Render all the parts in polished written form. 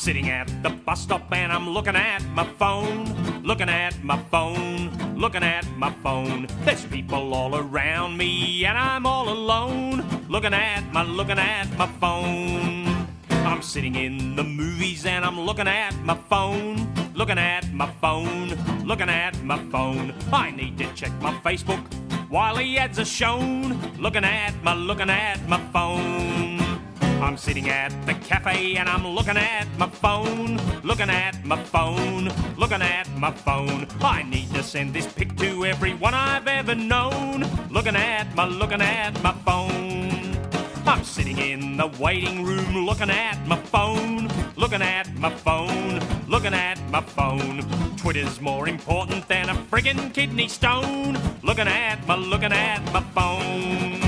sitting at the bus stop and I'm looking at my phone, looking at my phone, looking at my phone. There's people all around me and I'm all alone, looking at my phone. I'm sitting in the movies and I'm looking at my phone, looking at my phone, looking at my phone. I need to check my Facebook while the ads are shown, looking at my phone. I'm sitting at the cafe and I'm looking at my phone, looking at my phone, looking at my phone. I need to send this pic to everyone I've ever known, looking at my phone. I'm sitting in the waiting room looking at my phone, looking at my phone, looking at my phone. Twitter's more important than a friggin' kidney stone, looking at my phone.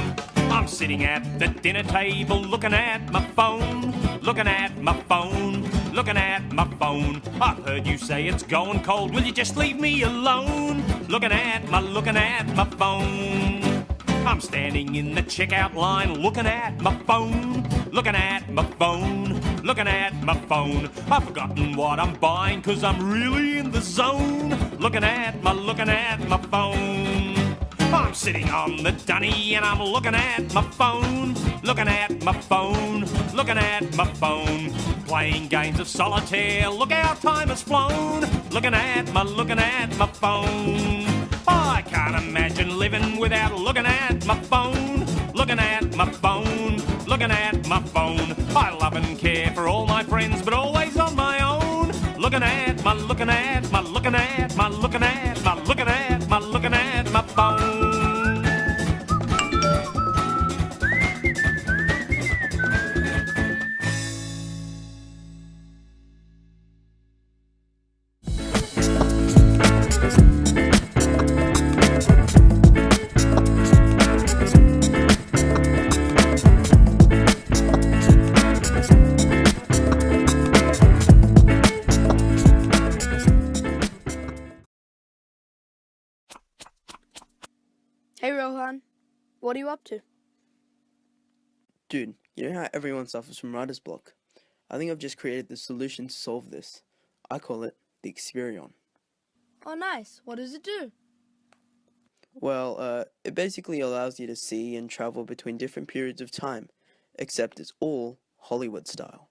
I'm sitting at the dinner table looking at my phone, looking at my phone, looking at my phone. I've heard you say it's going cold, will you just leave me alone? Looking at my phone. I'm standing in the checkout line looking at my phone, looking at my phone, looking at my phone. I've forgotten what I'm buying 'cause I'm really in the zone, looking at my phone. I'm sitting on the dunny and I'm looking at my phone, looking at my phone, looking at my phone. Playing games of solitaire, look how time has flown, looking at my phone. I can't imagine living without looking at my phone, looking at my phone, looking at my phone. I love and care for all my friends, but always on my own, looking at my phone. Hey Rohan, what are you up to? Dude, you know how everyone suffers from writer's block? I think I've just created the solution to solve this. I call it the Experion. Oh nice, what does it do? Well, it basically allows you to see and travel between different periods of time, except it's all Hollywood style.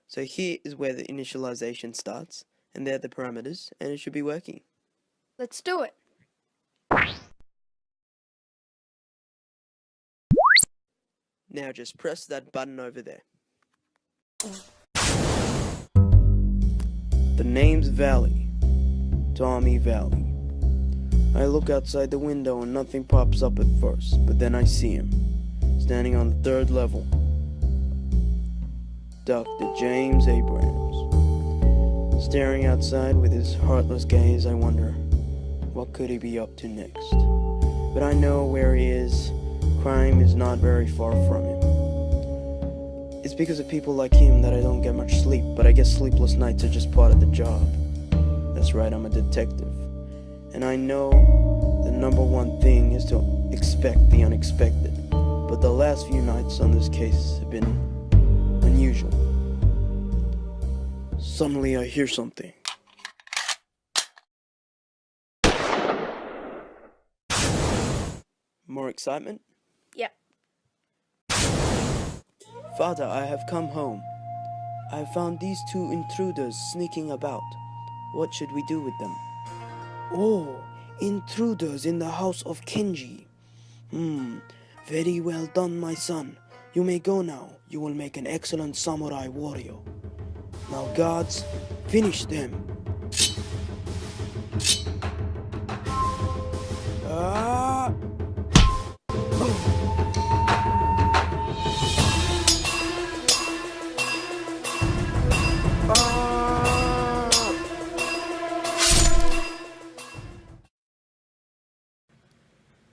So here is where the initialization starts, and there are the parameters, and it should be working. Let's do it. Now just press that button over there. The name's Valley. Tommy Valley. I look outside the window and nothing pops up at first, but then I see him, standing on the 3rd level. Dr. James Abrams. Staring outside with his heartless gaze, I wonder, what could he be up to next? But I know where he is. Crime is not very far from him. It's because of people like him that I don't get much sleep, but I guess sleepless nights are just part of the job. That's right, I'm a detective. And I know the number one thing is to expect the unexpected. But the last few nights on this case have been unusual. Suddenly I hear something. More excitement? Yep. Father, I have come home. I have found these 2 intruders sneaking about. What should we do with them? Oh, intruders in the house of Kenji. Very well done, my son. You may go now. You will make an excellent samurai warrior. Now, guards, finish them.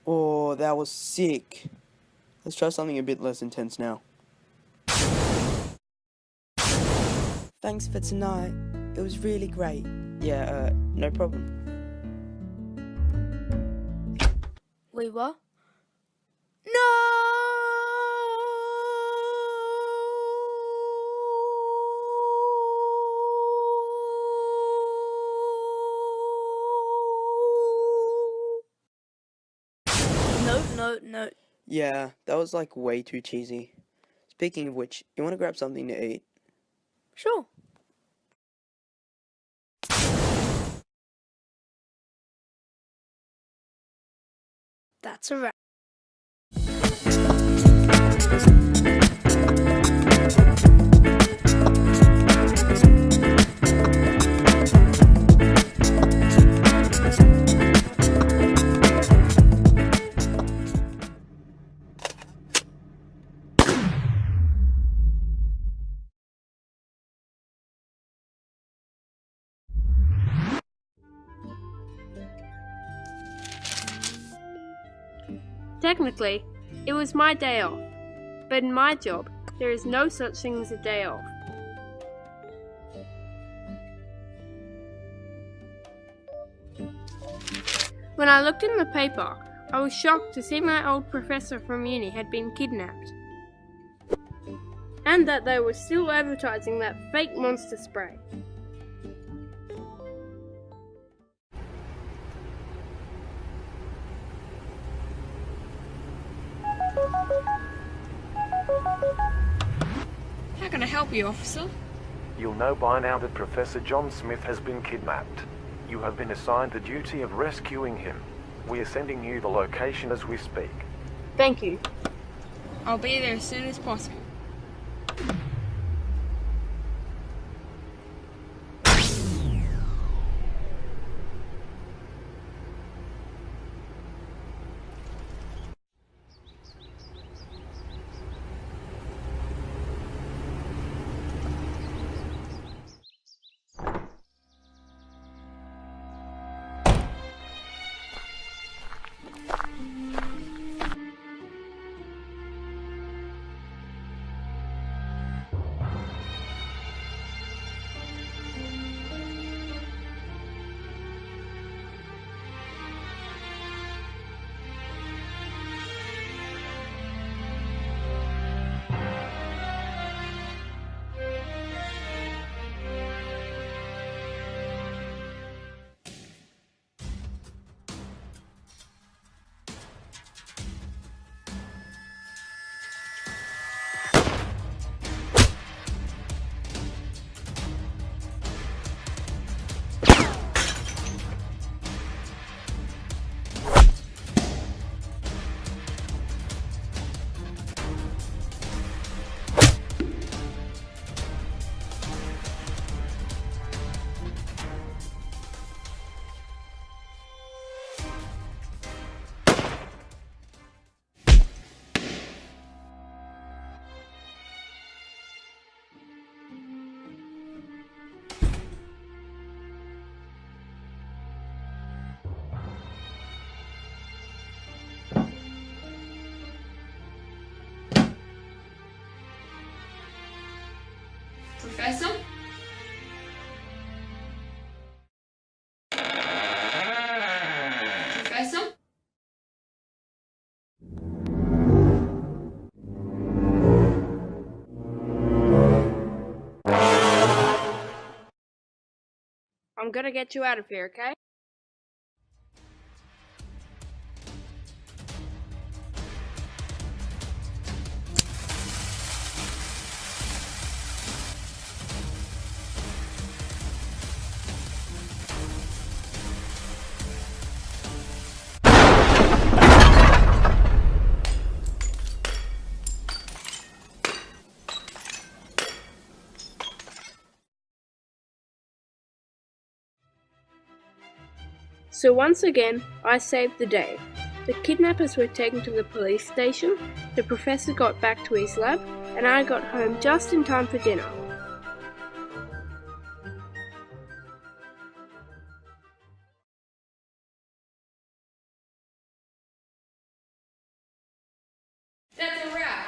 Oh, that was sick. Let's try something a bit less intense now. Thanks for tonight. It was really great. Yeah, no problem. Wait, what? No! No. Yeah, that was like way too cheesy. Speaking of which, you want to grab something to eat? Sure. That's a wrap. Technically, it was my day off, but in my job, there is no such thing as a day off. When I looked in the paper, I was shocked to see my old professor from uni had been kidnapped, and that they were still advertising that fake monster spray. How can I help you, officer? You'll know by now that Professor John Smith has been kidnapped. You have been assigned the duty of rescuing him. We are sending you the location as we speak. Thank you. I'll be there as soon as possible. Professor? Professor? I'm gonna get you out of here, okay? So once again, I saved the day. The kidnappers were taken to the police station, the professor got back to his lab, and I got home just in time for dinner. That's a wrap.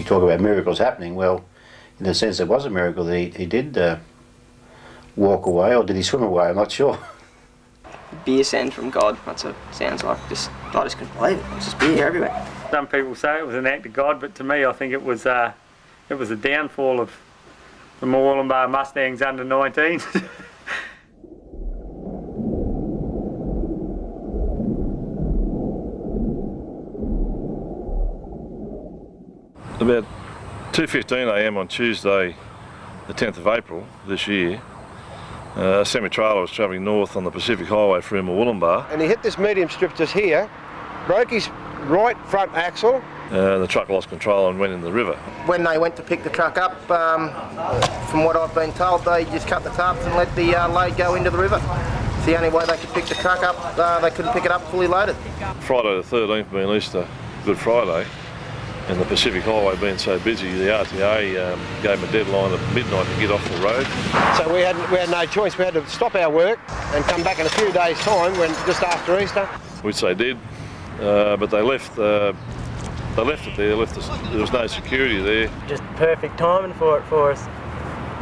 Talk about miracles happening, well, in a sense it was a miracle that he did walk away, or did he swim away? I'm not sure. Beer sent from God, that's what it sounds like. I just couldn't believe it. It was just beer everywhere. Some people say it was an act of God, but to me I think it was a downfall of the Moorlambar Mustangs under 19s. About 2:15 a.m. on Tuesday, the 10th of April this year, a semi-trailer was travelling north on the Pacific Highway through Moorlambar. And he hit this medium strip just here, broke his right front axle. The truck lost control and went in the river. When they went to pick the truck up, from what I've been told, they just cut the tarps and let the load go into the river. It's the only way they could pick the truck up. They couldn't pick it up fully loaded. Friday the 13th being Easter, Good Friday, and the Pacific Highway being so busy, the RTA gave them a deadline at midnight to get off the road. So we had no choice. We had to stop our work and come back in a few days' time, just after Easter. Which they did, but they left it there. There was no security there. Just perfect timing for us.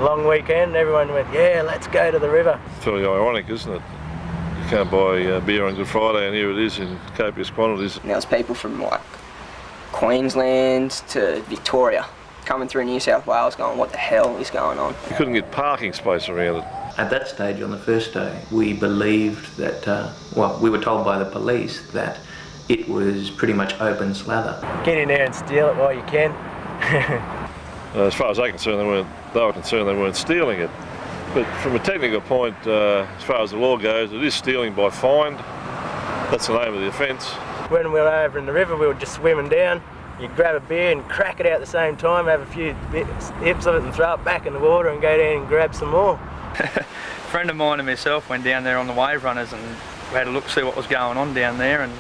Long weekend, everyone went, yeah, let's go to the river. Fairly ironic, isn't it? You can't buy beer on Good Friday, and here it is in copious quantities. And there was people from like Queensland to Victoria coming through New South Wales going, what the hell is going on? You couldn't get parking space around it. At that stage on the first day, we believed that, we were told by the police that it was pretty much open slather. Get in there and steal it while you can. As far as they were concerned, they weren't stealing it. But from a technical point, as far as the law goes, it is stealing by find. That's the name of the offence. When we were over in the river, we were just swimming down. You'd grab a beer and crack it out at the same time, have a few hips of it and throw it back in the water and go down and grab some more. A friend of mine and myself went down there on the wave runners and we had a look, see what was going on down there, and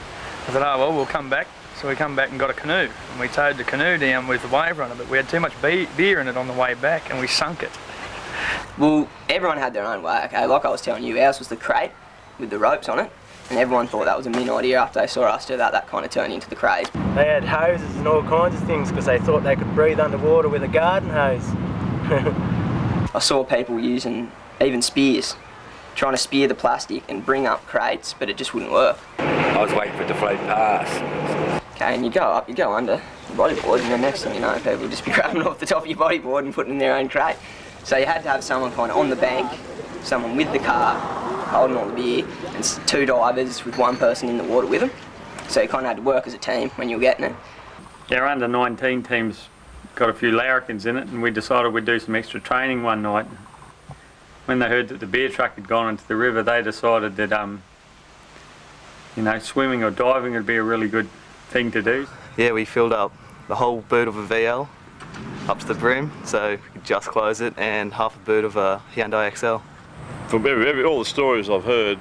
I said, oh well, we'll come back. So we come back and got a canoe, and we towed the canoe down with the wave runner, but we had too much beer in it on the way back and we sunk it. Well, everyone had their own way, okay? Like I was telling you, ours was the crate with the ropes on it, and everyone thought that was a mint idea. After they saw us do that, that kind of turned into the craze. They had hoses and all kinds of things because they thought they could breathe underwater with a garden hose. I saw people using even spears, trying to spear the plastic and bring up crates, but it just wouldn't work. I was waiting for it to float past. Okay, and you go up, you go under the bodyboard, and the next thing you know, people would just be grabbing off the top of your bodyboard and putting in their own crate. So you had to have someone kind of on the bank, someone with the car, holding all the beer, and two divers with one person in the water with them. So you kind of had to work as a team when you were getting it. Yeah, our under 19 team's got a few larrikins in it, and we decided we'd do some extra training one night. When they heard that the beer truck had gone into the river, they decided that, swimming or diving would be a really good thing to do. Yeah, we filled up the whole boot of a VL up to the brim, so we could just close it, and half a boot of a Hyundai XL. From all the stories I've heard,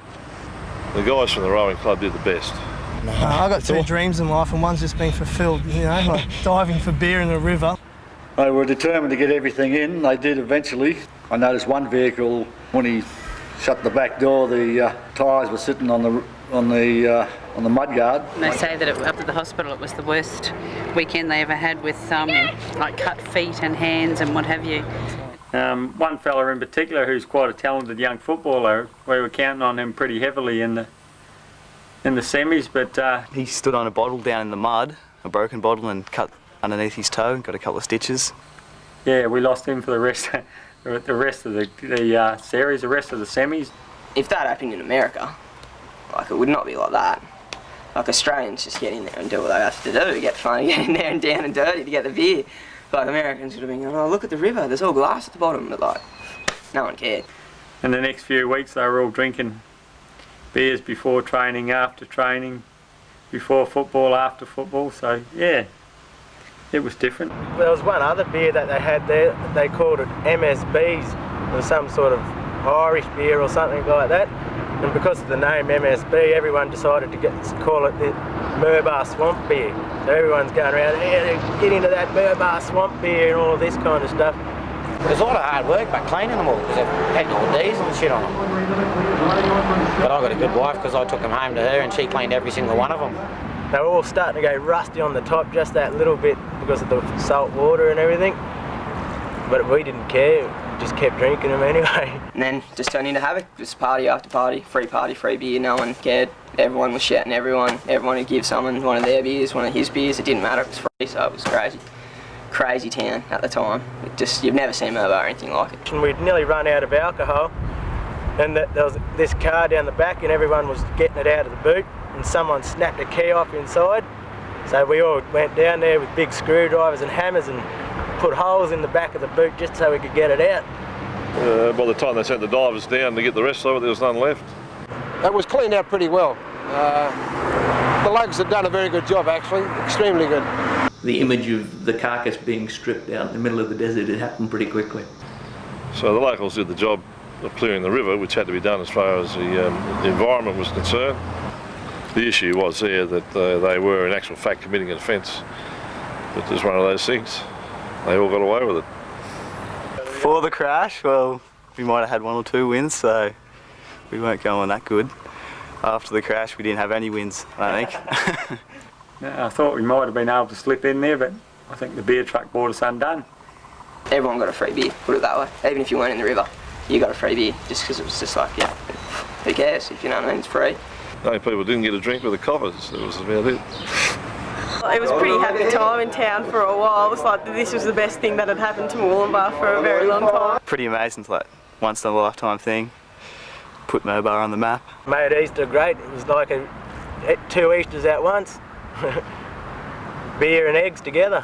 the guys from the rowing club did the best. I got two dreams in life, and one's just been fulfilled, you know, like diving for beer in the river. They were determined to get everything in. They did eventually. I noticed one vehicle, when he shut the back door, the tyres were sitting on the mudguard. They say that up at the hospital it was the worst weekend they ever had, with like cut feet and hands and what have you. One fella in particular who's quite a talented young footballer, we were counting on him pretty heavily in the semis, but he stood on a bottle down in the mud, a broken bottle, and cut underneath his toe and got a couple of stitches. Yeah, we lost him for the rest of the series, the rest of the semis. If that happened in America, like, it would not be like that. Like, Australians just get in there and do what they have to do, get fun, get in there and down and dirty to get the beer. Like, Americans would have been going, oh, look at the river, there's all glass at the bottom, but like, no one cared. And the next few weeks they were all drinking beers before training, after training, before football, after football, so yeah, it was different. There was one other beer that they had there, they called it MSBs. It was some sort of Irish beer or something like that. And because of the name MSB, everyone decided to call it the Murbar Swamp Beer. So everyone's going around, yeah, get into that Murbar Swamp Beer and all this kind of stuff. It was a lot of hard work, but cleaning them all, because they've had all diesel and shit on them. But I got a good wife, because I took them home to her and she cleaned every single one of them. They were all starting to go rusty on the top, just that little bit, because of the salt water and everything. But we didn't care, we just kept drinking them anyway. And then just turned into havoc, just party after party, free beer, no one cared. Everyone was shouting everyone would give someone one of their beers, one of his beers, it didn't matter, it was free, so it was crazy. Crazy town at the time. You've never seen Murbar or anything like it. And we'd nearly run out of alcohol, and there was this car down the back and everyone was getting it out of the boot, and someone snapped a key off inside. So we all went down there with big screwdrivers and hammers and put holes in the back of the boot just so we could get it out. By the time they sent the divers down to get the rest of it, there was none left. It was cleaned out pretty well. The lugs had done a very good job, actually, extremely good. The image of the carcass being stripped out in the middle of the desert, it happened pretty quickly. So the locals did the job of clearing the river, which had to be done as far as the environment was concerned. The issue was there that they were in actual fact committing an offence, but it was one of those things. They all got away with it. Before the crash, well, we might have had 1 or 2 wins, so we weren't going that good. After the crash, we didn't have any wins, I think. I thought we might have been able to slip in there, but I think the beer truck brought us undone. Everyone got a free beer, put it that way. Even if you weren't in the river, you got a free beer, just because it was just like, yeah, who cares, if you know what I mean, it's free. The only people didn't get a drink were the coppers, that was about it. It was a pretty happy time in town for a while. It was like this was the best thing that had happened to Moolumbar for a very long time. Pretty amazing, it's like once in a lifetime thing. Put Murbar on the map. Made Easter great. It was like 2 Easters at once. Beer and eggs together.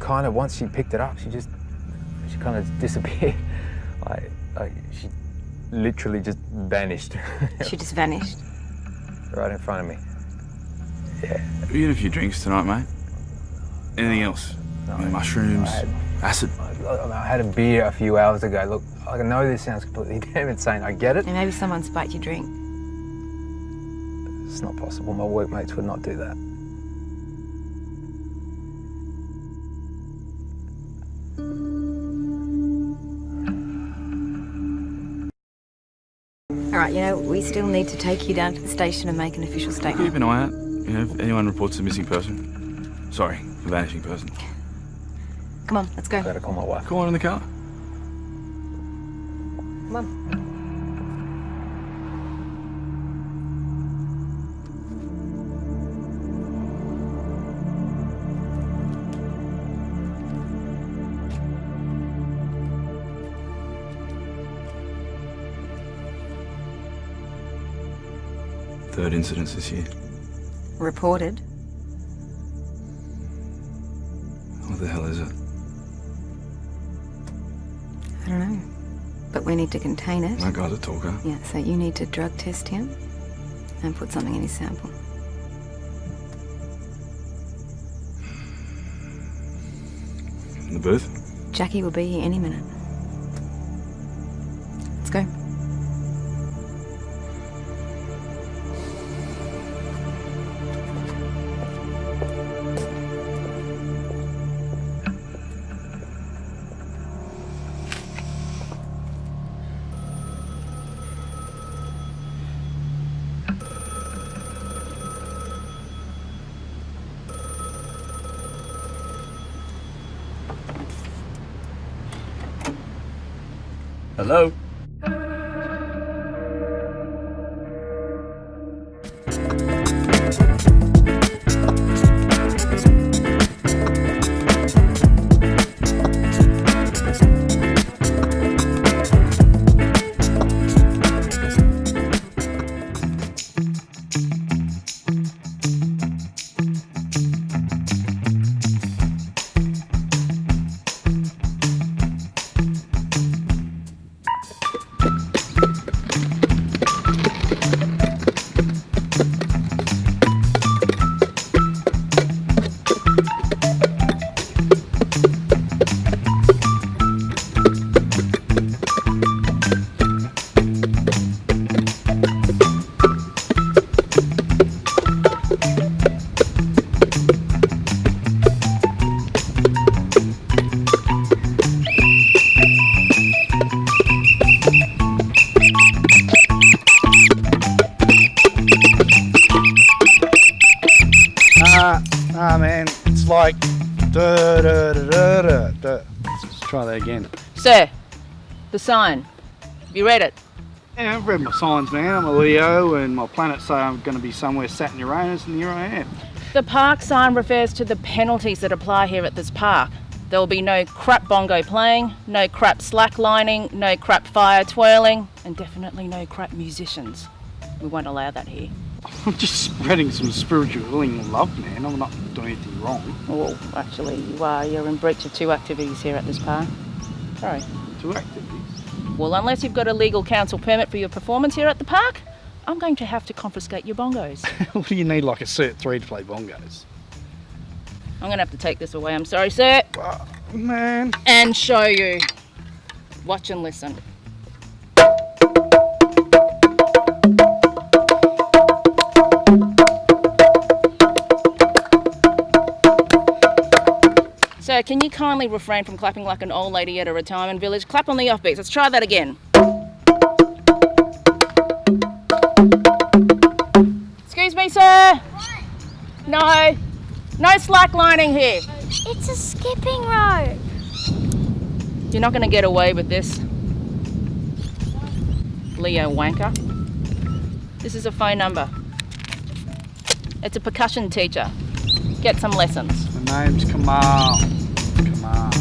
kind of, once she picked it up, she kind of disappeared. She literally just vanished. She just vanished? Right in front of me. Yeah. You had a few drinks tonight, mate. Anything else? No, mushrooms, acid? I had a beer a few hours ago. Look, I know this sounds completely damn insane. I get it. And maybe someone spiked your drink. It's not possible. My workmates would not do that. All right, we still need to take you down to the station and make an official statement. Keep an eye out. If anyone reports a missing person. Sorry, a vanishing person. Come on, let's go. Better call my wife. Call on in the car. Come on. Third incidents this year. Reported. What the hell is it? I don't know. But we need to contain it. My guy's a talker. Yeah, so you need to drug test him and put something in his sample. In the booth? Jackie will be here any minute. Let's go. Hello? Man, it's like Let's try that again. Sir, the sign. Have you read it? Yeah, I've read my signs, man. I'm a Leo and my planets say I'm going to be somewhere sat in Uranus, and here I am. The park sign refers to the penalties that apply here at this park. There will be no crap bongo playing, no crap slacklining, no crap fire twirling, and definitely no crap musicians. We won't allow that here. I'm just spreading some spiritual healing love, man. I'm not doing anything wrong. Well, actually, you are. You're in breach of 2 activities here at this park. Sorry. 2 activities? Well, unless you've got a legal council permit for your performance here at the park, I'm going to have to confiscate your bongos. What do you need, like a Cert 3 to play bongos? I'm going to have to take this away. I'm sorry, sir. Man. And show you. Watch and listen. So, can you kindly refrain from clapping like an old lady at a retirement village? Clap on the offbeats. Let's try that again. Excuse me, sir. No. No slacklining here. It's a skipping rope. You're not going to get away with this, Leo wanker. This is a phone number. It's a percussion teacher. Get some lessons. My name's Kamal. Kamal.